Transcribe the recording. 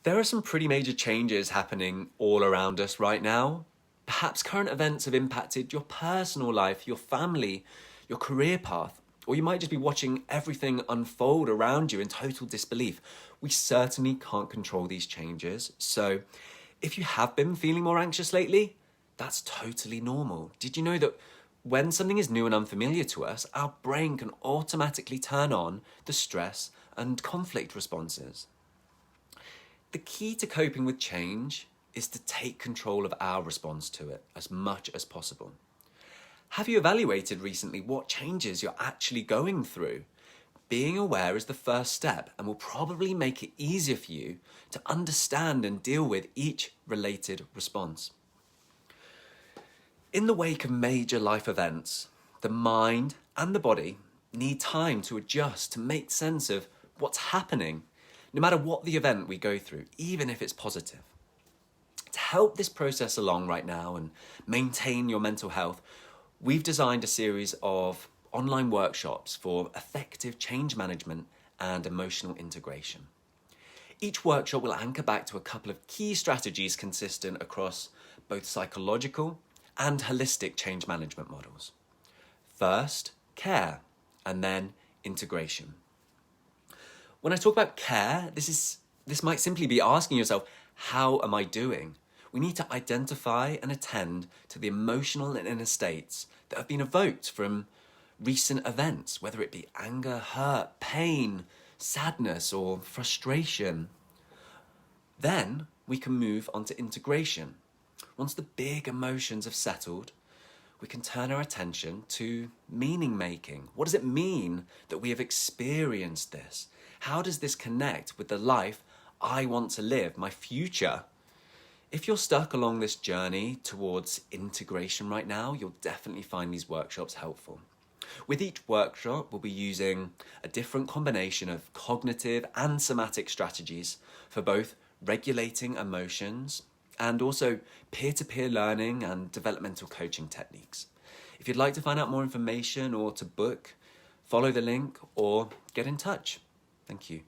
There are some pretty major changes happening all around us right now. Perhaps current events have impacted your personal life, your family, your career path, or you might just be watching everything unfold around you in total disbelief. We certainly can't control these changes. So if you have been feeling more anxious lately, that's totally normal. Did you know that when something is new and unfamiliar to us, our brain can automatically turn on the stress and conflict responses? The key to coping with change is to take control of our response to it as much as possible. Have you evaluated recently what changes you're actually going through? Being aware is the first step and will probably make it easier for you to understand and deal with each related response. In the wake of major life events, the mind and the body need time to adjust to make sense of what's happening, no matter what the event we go through, even if it's positive. To help this process along right now and maintain your mental health, we've designed a series of online workshops for effective change management and emotional integration. Each workshop will anchor back to a couple of key strategies consistent across both psychological and holistic change management models. First, care, and then integration. When I talk about care, this might simply be asking yourself, how am I doing? We need to identify and attend to the emotional and inner states that have been evoked from recent events, whether it be anger, hurt, pain, sadness, or frustration. Then we can move on to integration. Once the big emotions have settled, we can turn our attention to meaning making. What does it mean that we have experienced this? How does this connect with the life I want to live, my future? If you're stuck along this journey towards integration right now, you'll definitely find these workshops helpful. With each workshop, we'll be using a different combination of cognitive and somatic strategies for both regulating emotions and also peer-to-peer learning and developmental coaching techniques. If you'd like to find out more information or to book, follow the link or get in touch. Thank you.